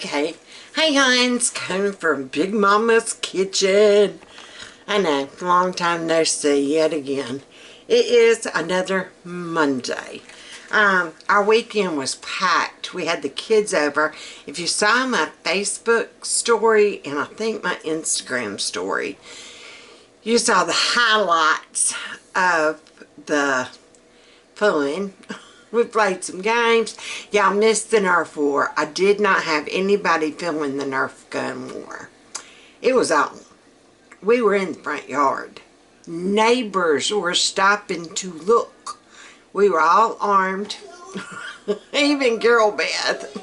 Okay. Hey Hines, coming from Big Mama's kitchen. I know, long time no see yet again. It is another Monday. Our weekend was packed. We had the kids over. If you saw my Facebook story and I think my Instagram story, you saw the highlights of the fun. We played some games. Y'all missed the Nerf war. I did not have anybody filming the Nerf gun war. It was on. We were in the front yard. Neighbors were stopping to look. We were all armed. Even Girl Beth.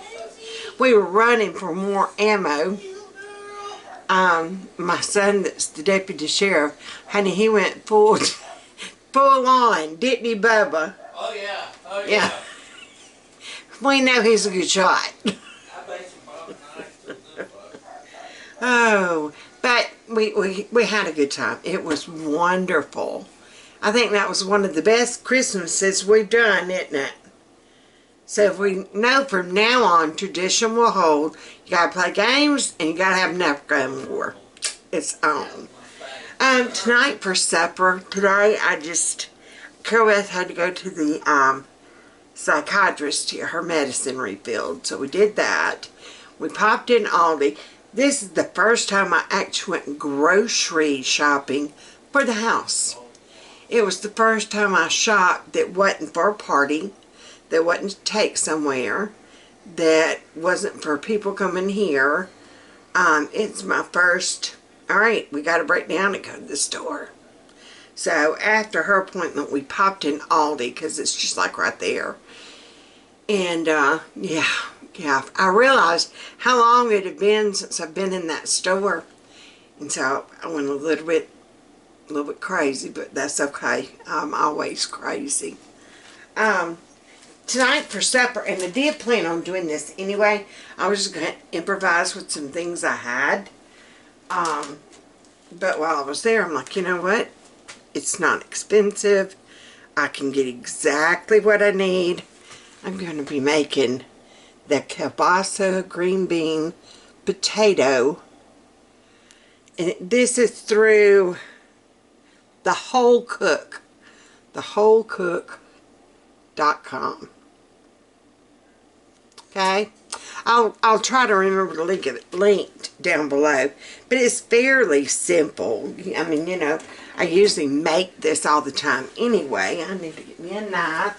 We were running for more ammo. My son, that's the deputy sheriff, honey, he went full on, didn't he, Bubba? Oh yeah, oh yeah. We know he's a good shot. I bet you Bob nice. Oh, but we had a good time. It was wonderful. I think that was one of the best Christmases we've done, isn't it? So if we know from now on, tradition will hold. You gotta play games and you gotta have Nerf gun war. It's on. Tonight for supper, today Carol Beth had to go to the psychiatrist to get her medicine refilled. So we did that. We popped in Aldi. This is the first time I actually went grocery shopping for the house. It was the first time I shopped that wasn't for a party, that wasn't to take somewhere, that wasn't for people coming here. It's my first, alright, we got to break down and go to the store. So after her appointment, we popped in Aldi because it's just like right there. And yeah, I realized how long it had been since I've been in that store. And so I went a little bit crazy, but that's okay. I'm always crazy. Tonight for supper, and I did plan on doing this anyway. I was just going to improvise with some things I had. But while I was there, I'm like, you know what? It's not expensive. I can get exactly what I need. I'm going to be making the kielbasa green bean potato. And this is through the Whole Cook. TheWholeCook.com. Okay? I'll try to remember to link it linked down below. But it's fairly simple. I mean, you know, I usually make this all the time anyway. I need to get me a knife.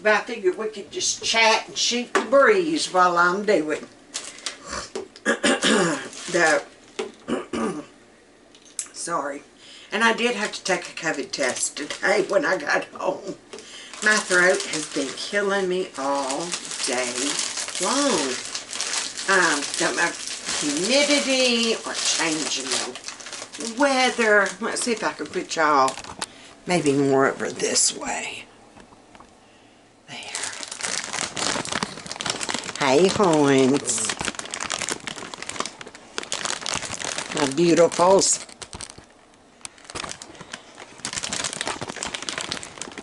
But I figured we could just chat and shoot the breeze while I'm doing sorry. And I did have to take a COVID test today when I got home. My throat has been killing me all day long. Don't know if humidity or changing the weather. Let's see if I can put y'all maybe more over this way. There. Hey, Hines. My beautifuls.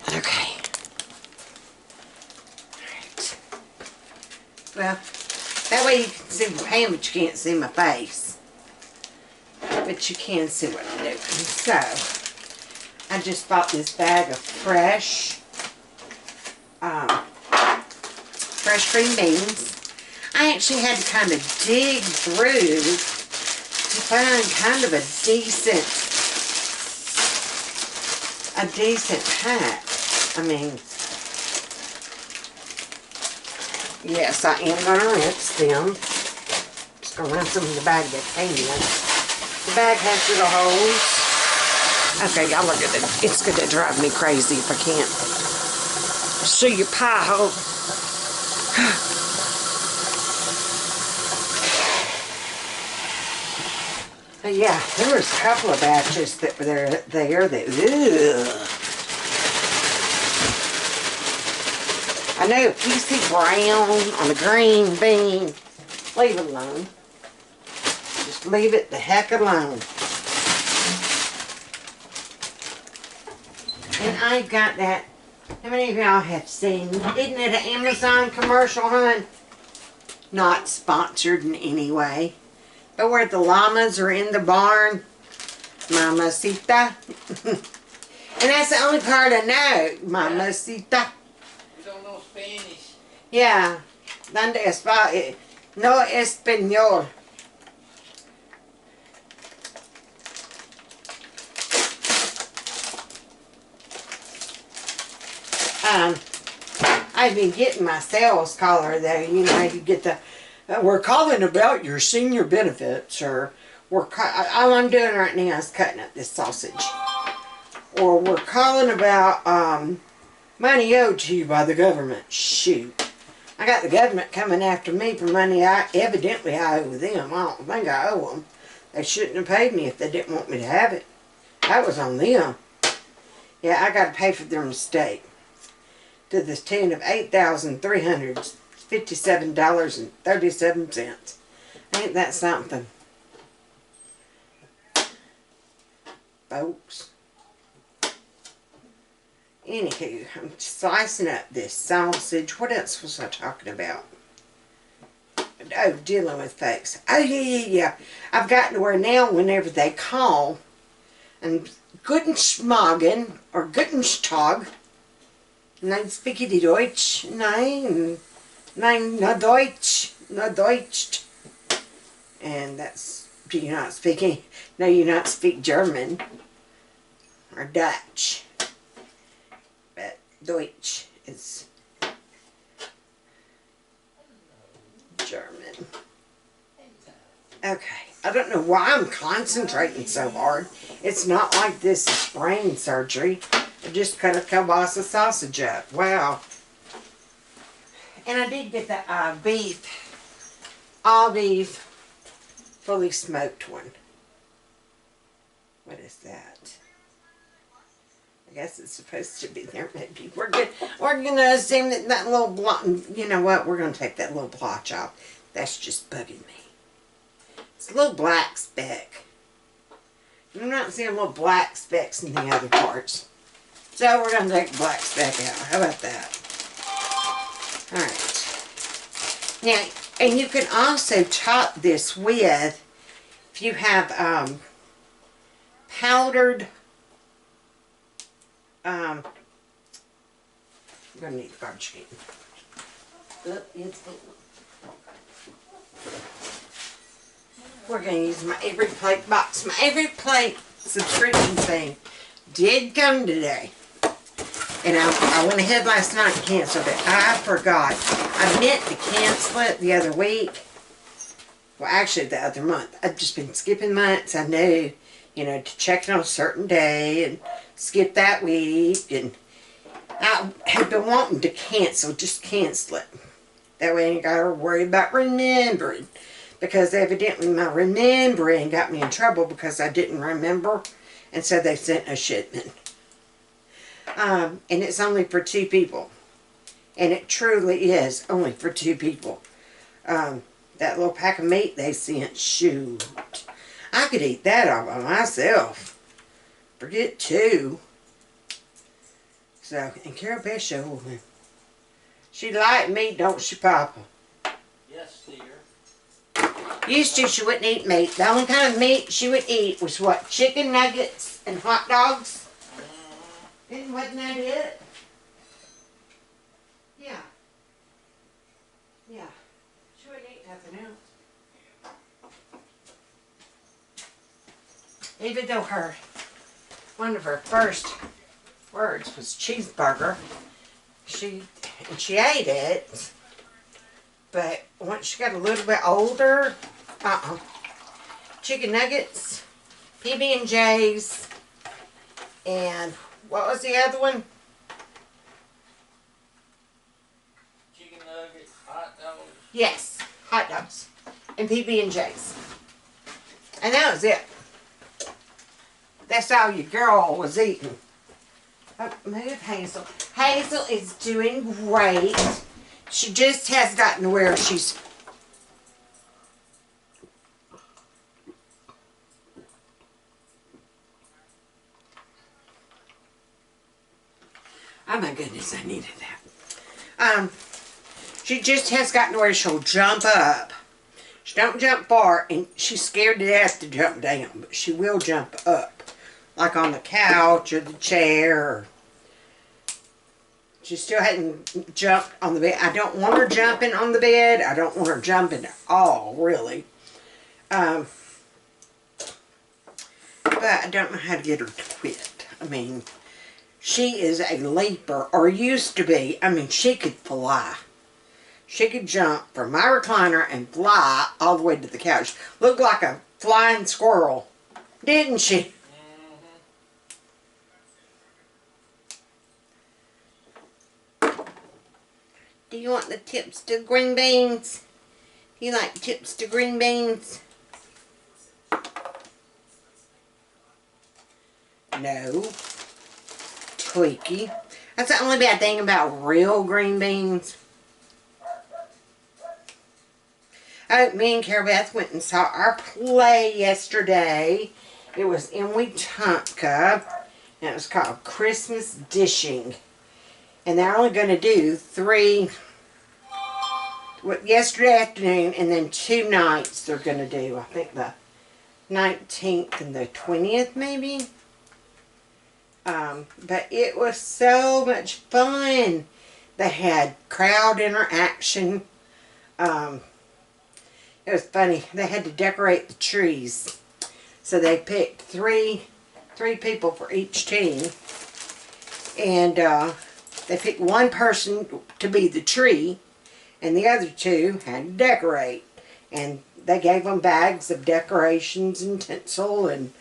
Okay. Alright. Well, that way you can see the pan, but you can't see my face. But you can see what I'm doing. So, I just bought this bag of fresh green beans. I actually had to kind of dig through to find kind of a decent pack. I mean, yes, I am going to rinse them. Just going to rinse them in the bag that came in. The bag has little holes. Okay, y'all look at it. It's going to drive me crazy if I can't see your pie hole. But yeah, there was a couple of batches that were there that, ugh. I know if you see brown on a green bean, leave it alone. Just leave it the heck alone. And I've got that. How many of y'all have seen, isn't it an Amazon commercial, hon? Not sponsored in any way. But where the llamas are in the barn, mamacita. And that's the only part I know, mamacita. You don't know Spanish. Yeah. No español. I've been getting my sales caller though. You know, you get the, we're calling about your senior benefits, or all I'm doing right now is cutting up this sausage. Or we're calling about money owed to you by the government. Shoot. I got the government coming after me for money I owe them. I don't think I owe them. They shouldn't have paid me if they didn't want me to have it. That was on them. Yeah, I got to pay for their mistake. To the tune of $8,357.37. Ain't that something? Folks. Anywho, I'm slicing up this sausage. What else was I talking about? Oh, dealing with folks. Oh, yeah. I've gotten to where now whenever they call, and Guten Morgen, or Guten Tag, nein, speak die Deutsch, nein, no Deutsch, no Deutsch. And that's, do you not speak, no, you not speak German, or Dutch. But Deutsch is German. Okay, I don't know why I'm concentrating so hard. It's not like this is brain surgery. I just cut a kielbasa sausage up. Wow. And I did get the all beef, fully smoked one. What is that? I guess it's supposed to be there. Maybe we're gonna assume that little blotch. You know what? We're gonna take that little blotch off. That's just bugging me. It's a little black speck. I'm not seeing little black specks in the other parts. So we're going to take the black speck out. How about that? Alright. Now, and you can also top this with, if you have powdered, I'm going to need the garbage can. We're going to use my Every Plate box. My Every Plate subscription thing did come today. And I went ahead last night and canceled it. I forgot. I meant to cancel it the other week. Well, actually the other month. I've just been skipping months. I knew, you know, to check it on a certain day and skip that week. And I had been wanting to cancel. Just cancel it. That way I ain't got to worry about remembering. Because evidently my remembering got me in trouble because I didn't remember. And so they sent a shipment. And it's only for 2 people. And it truly is only for 2 people. That little pack of meat they sent, shoot. I could eat that all by myself. Forget 2. So, and Carol Bishop, she like meat, don't she, Papa? Yes, dear. Used to, she wouldn't eat meat. The only kind of meat she would eat was what? Chicken nuggets and hot dogs? Wasn't that it? Yeah. Yeah. She wouldn't eat nothing else. Even though one of her first words was cheeseburger, she ate it. But once she got a little bit older, chicken nuggets, PB&J's, and what was the other one? Chicken nuggets, hot dogs. Yes, hot dogs and PB&J's. And that was it. That's all your girl was eating. Oh, move Hazel. Hazel is doing great. She just has gotten to where she's... Oh my goodness, I needed that. She just has gotten to where she'll jump up. She don't jump far, and she's scared to death to jump down, but she will jump up. Like on the couch or the chair. Or she still hadn't jumped on the bed. I don't want her jumping on the bed. I don't want her jumping at all, really. But I don't know how to get her to quit. I mean, she is a leaper, or used to be. I mean, she could fly. She could jump from my recliner and fly all the way to the couch. Looked like a flying squirrel, didn't she? Do you want the tips to green beans? Do you like tips to green beans? No. Tweaky. That's the only bad thing about real green beans. Oh, me and Carol Beth went and saw our play yesterday. It was in Wetumpka, and it was called Christmas Dishing. And they're only going to do 3, yesterday afternoon, and then 2 nights they're going to do. I think the 19th and the 20th, maybe. But it was so much fun. They had crowd interaction. It was funny. They had to decorate the trees. So they picked three people for each team. And they picked one person to be the tree. And the other 2 had to decorate. And they gave them bags of decorations and tinsel and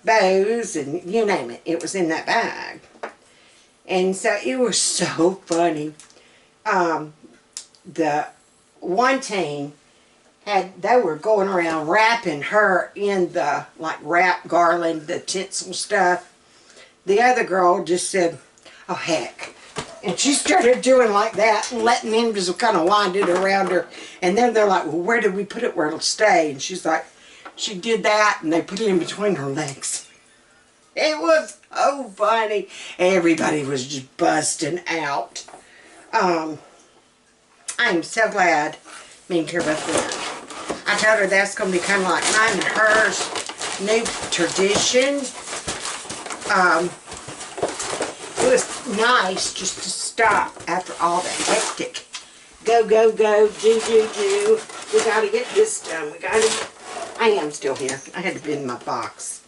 bows and you name it. It was in that bag. And so it was so funny. The one team they were going around wrapping her in the, like, wrap garland, the tinsel stuff. The other girl just said, oh, heck. And she started doing like that and letting them just kind of wind it around her. And then they're like, well, where did we put it where it'll stay? And she's like, she did that, and they put it in between her legs. It was so funny. Everybody was just busting out. I am so glad me and Carol Beth went. I told her that's going to be kind of like mine and hers new tradition. It was nice just to stop after all the hectic. Go, go, go, do, do, do. We got to get this done. We got to. I am still here. I had to bin my box.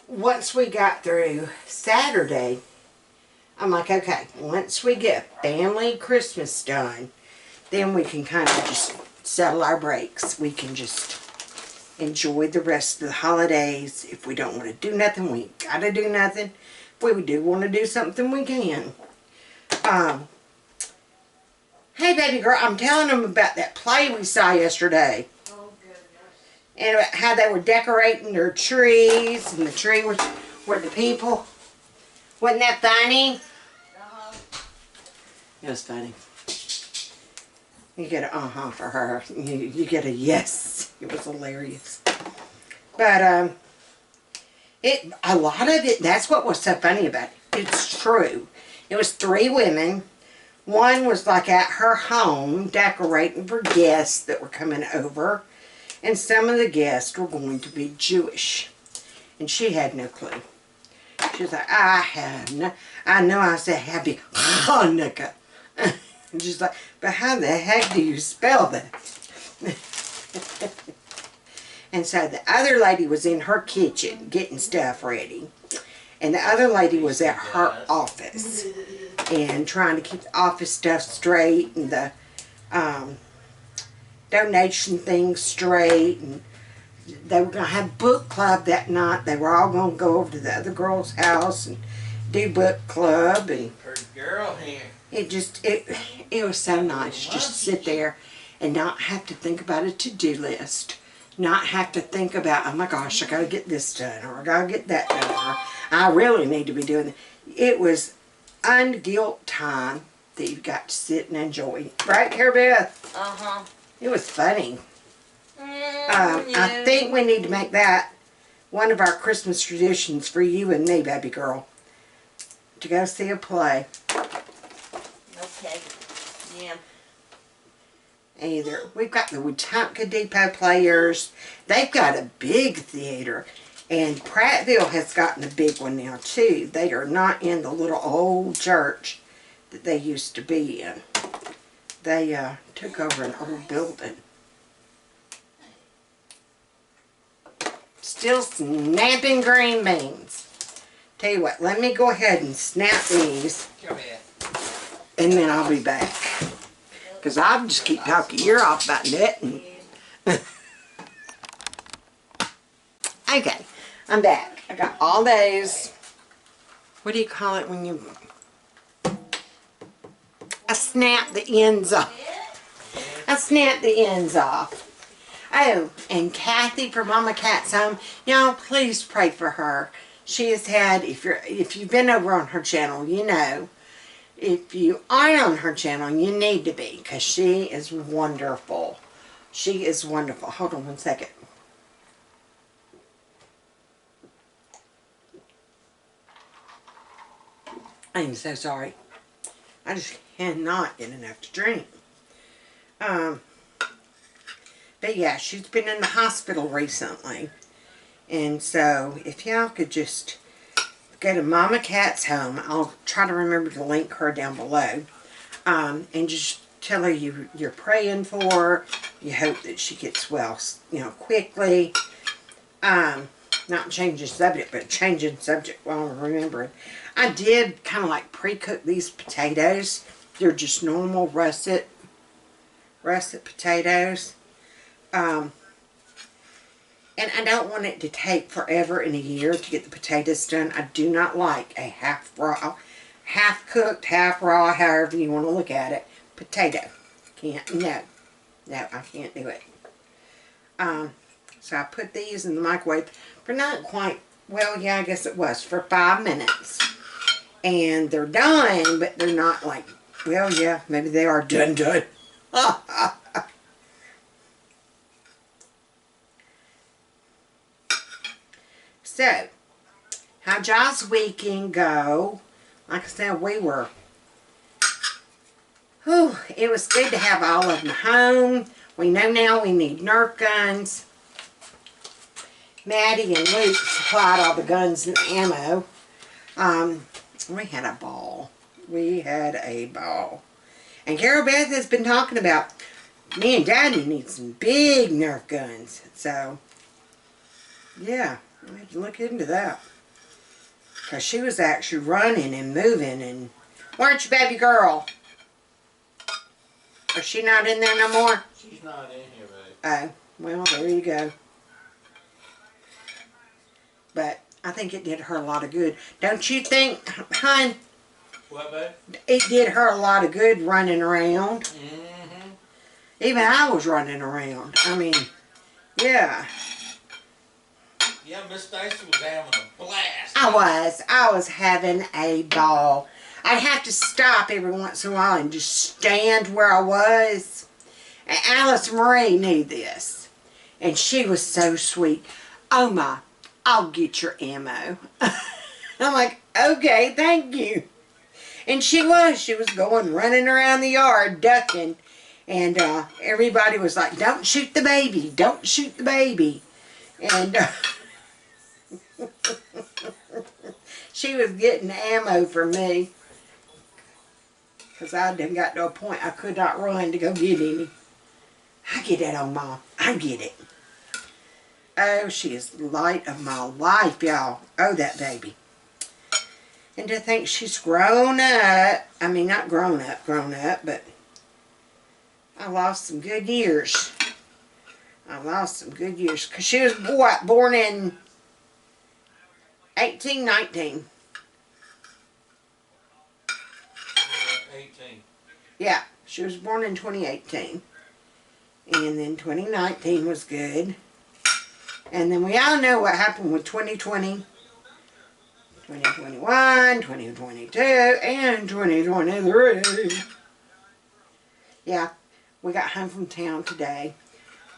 Once we got through Saturday, I'm like, okay, once we get family Christmas done, then we can kind of just settle our brakes. We can just enjoy the rest of the holidays. If we don't want to do nothing, we ain't got to do nothing. If we do want to do something, we can. Hey, baby girl, I'm telling them about that play we saw yesterday. Oh, goodness. And about how they were decorating their trees, and the tree was where the people. Wasn't that funny? Uh-huh. It was funny. You get a uh-huh for her. You get a yes. It was hilarious. But, a lot of it, that's what was so funny about it. It's true. It was 3 women. One was like at her home decorating for guests that were coming over. And some of the guests were going to be Jewish. And she had no clue. She was like, I know I said happy Hanukkah. And she's like, but how the heck do you spell that? And so the other lady was in her kitchen getting stuff ready. And the other lady was at her office and trying to keep the office stuff straight and the donation things straight. And they were going to have book club that night. They were all going to go over to the other girl's house and do book club. And Pretty girl here. it was so nice just to sit there and not have to think about a to-do list. Not have to think about, oh my gosh, I got to get this done, or I got to get that done, or I really need to be doing it. It was unguilt time that you got to sit and enjoy. Right, Carol Beth? Uh-huh. It was funny. Yeah. I think we need to make that one of our Christmas traditions for you and me, baby girl. To go see a play. Yeah. Either. We've got the Wetumpka Depot Players. They've got a big theater. And Prattville has gotten a big one now too. They are not in the little old church that they used to be in. They took over an old building. Still snapping green beans. Tell you what, let me go ahead and snap these. Come here. And then I'll be back. Because I'll just keep talking your ear off about nothing. Okay, I'm back. I got all those. What do you call it when you... I snap the ends off. I snap the ends off. Oh, and Kathy from Mama Cat's Home. Y'all, please pray for her. She has had, if you've been over on her channel, you know. If you aren't on her channel, you need to be, because she is wonderful. She is wonderful. Hold on one second. I'm so sorry. I just cannot get enough to drink. But yeah, she's been in the hospital recently. And so, if y'all could just go to Mama Cat's Home, I'll try to remember to link her down below. And just tell her you're praying for her. You hope that she gets well, you know, quickly. Not changing subject, but changing subject while I'm remembering. I did kind of like pre-cook these potatoes. They're just normal russet potatoes. And I don't want it to take forever and a year to get the potatoes done. I do not like a half cooked, half raw, however you want to look at it, potato. No, I can't do it. So I put these in the microwave for not quite, well, yeah, I guess it was, for 5 minutes. And they're done, but they're not like, well, yeah, maybe they are done. So, how'd y'all's weekend go? Like I said, it was good to have all of them home. We know now we need Nerf guns. Maddie and Luke supplied all the guns and ammo. We had a ball. We had a ball. And Carol Beth has been talking about, me and Daddy need some big Nerf guns. So, yeah, we had to look into that. Because she was actually running and moving. And where's your baby girl? Is she not in there no more? She's not in here, babe. Oh, well, there you go. But I think it did her a lot of good. Don't you think, hon? What, babe? It did her a lot of good running around. Mm-hmm. Even I was running around. I mean, yeah. Yeah, Miss Stacy was having a blast. I was having a ball. I'd have to stop every once in a while and just stand where I was. And Alice Marie knew this. And she was so sweet. Oh my, I'll get your ammo. I'm like, okay, thank you. And she was going running around the yard, ducking. And everybody was like, don't shoot the baby, don't shoot the baby. And she was getting ammo for me. Because I done got to a point I could not run to go get any. I get that on Mom. I get it. Oh, she is the light of my life, y'all. Oh, that baby. And to think she's grown up. I mean, not grown up, but I lost some good years. I lost some good years. Because she was born in 1819. 18. Yeah, she was born in 2018. And then 2019 was good. And then we all know what happened with 2020, 2021, 2022, and 2023. Yeah, we got home from town today.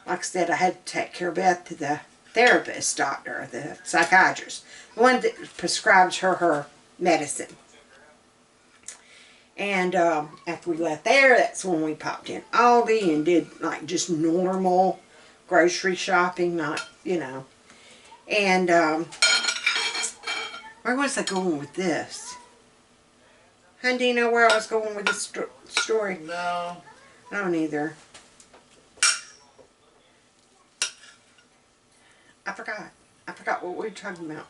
Like I said, I had to take care of Beth to the therapist doctor, the psychiatrist, the one that prescribes her medicine. And after we left there, that's when we popped in Aldi and did like just normal grocery shopping, not, you know. And where was I going with this? Hun, do you know where I was going with this story? No. I don't either. I forgot. I forgot what we were talking about.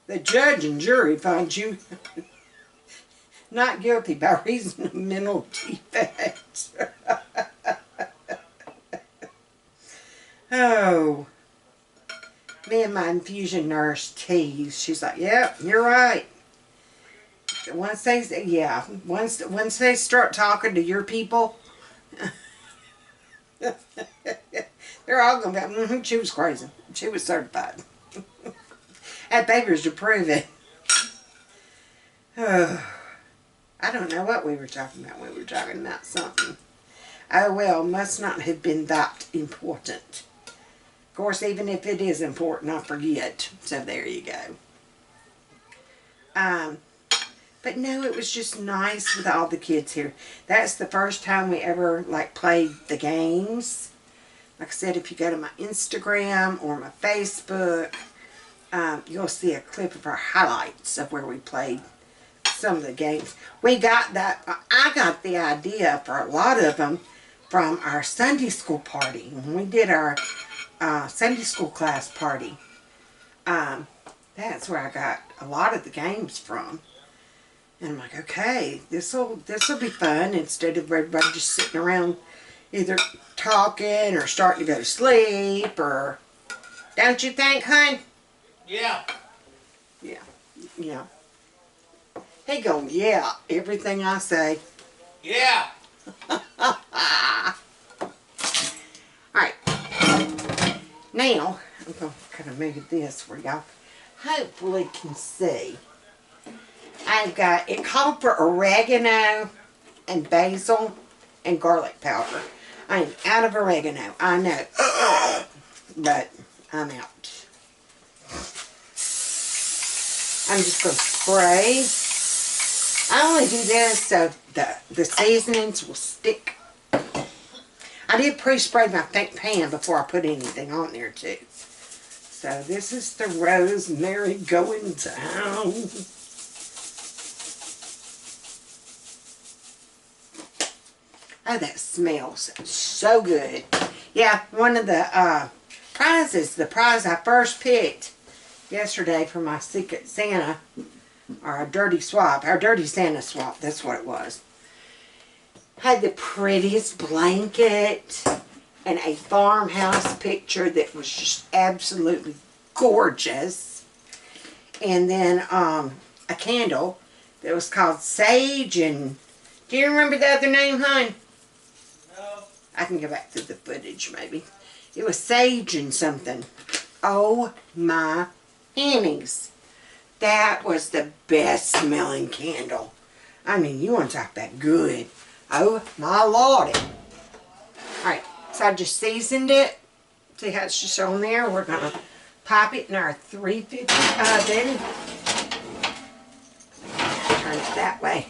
The judge and jury finds you not guilty by reason of mental defects. Oh. Me and my infusion nurse teased. She's like, yep, you're right. Once they, yeah, once they start talking to your people, they're all going to go, she was crazy. She was certified. Had papers to prove it. Oh, I don't know what we were talking about. We were talking about something. Oh well, must not have been that important. Of course, even if it is important, I forget. So there you go. But no, it was just nice with all the kids here. That's the first time we ever like played the games. Like I said, if you go to my Instagram or my Facebook, you'll see a clip of our highlights of where we played some of the games. We got that, I got the idea for a lot of them from our Sunday school party. When we did our Sunday school class party, that's where I got a lot of the games from. And I'm like, okay, this'll be fun instead of everybody just sitting around either talking or starting to go to sleep, or don't you think, hun? Yeah. Yeah, yeah. He go, yeah, everything I say. Yeah. Alright. Now, I'm going to kind of move this for y'all. Hopefully can see. I've got, it called for oregano and basil and garlic powder. I am out of oregano, I know. But I'm out. I'm just going to spray. I only do this so the seasonings will stick. I did pre-spray my pan before I put anything on there too. So this is the rosemary going down. Oh, that smells so good. Yeah, one of the prizes, the prize I first picked yesterday for my Secret Santa, or a dirty swap, our dirty Santa swap, that's what it was. Had the prettiest blanket and a farmhouse picture that was just absolutely gorgeous. And then a candle that was called Sage, and do you remember the other name, hon? No. I can go back to the footage maybe. It was Sage and something. Oh my pennies. That was the best smelling candle. I mean, you want to talk about good. Oh my lordy. Alright, so I just seasoned it. See how it's just on there? We're going to pop it in our 350 oven. Turn it that way.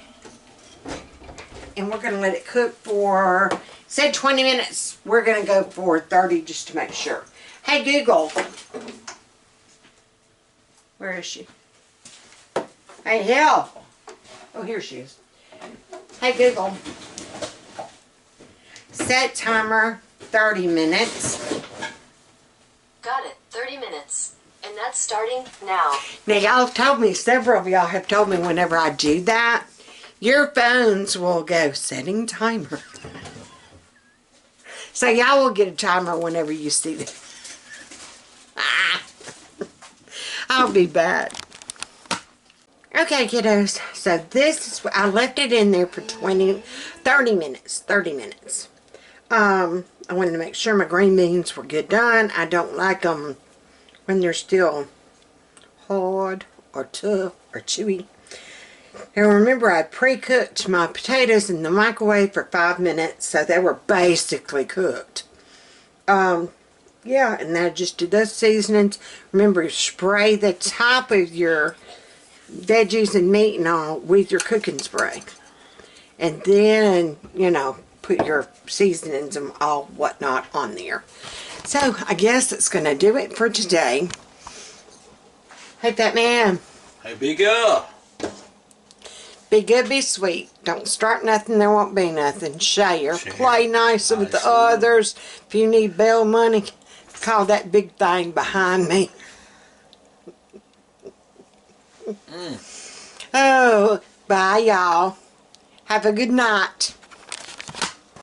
And we're going to let it cook for, said 20 minutes. We're going to go for 30 just to make sure. Hey Google. Where is she? Hey, hell. Oh, here she is. Hey, Google. Set timer 30 minutes. Got it. 30 minutes. And that's starting now. Now, y'all have told me, several of y'all have told me whenever I do that, your phones will go setting timer. So y'all will get a timer whenever you see that. I'll be back. Okay, kiddos, so this is, I left it in there for 30 minutes. I wanted to make sure my green beans were good done. I don't like them when they're still hard or tough or chewy. Now remember, I pre-cooked my potatoes in the microwave for 5 minutes, so they were basically cooked. Yeah, and I just did those seasonings. Remember, spray the top of your veggies and meat and all with your cooking spray. And then, you know, put your seasonings and all whatnot on there. So, I guess that's going to do it for today. Hey, Fat Man. Hey, big girl. Be good, be sweet. Don't start nothing, there won't be nothing. Share. Play nice with the others. If you need bail money, call that big thing behind me. Oh, bye, y'all. Have a good night.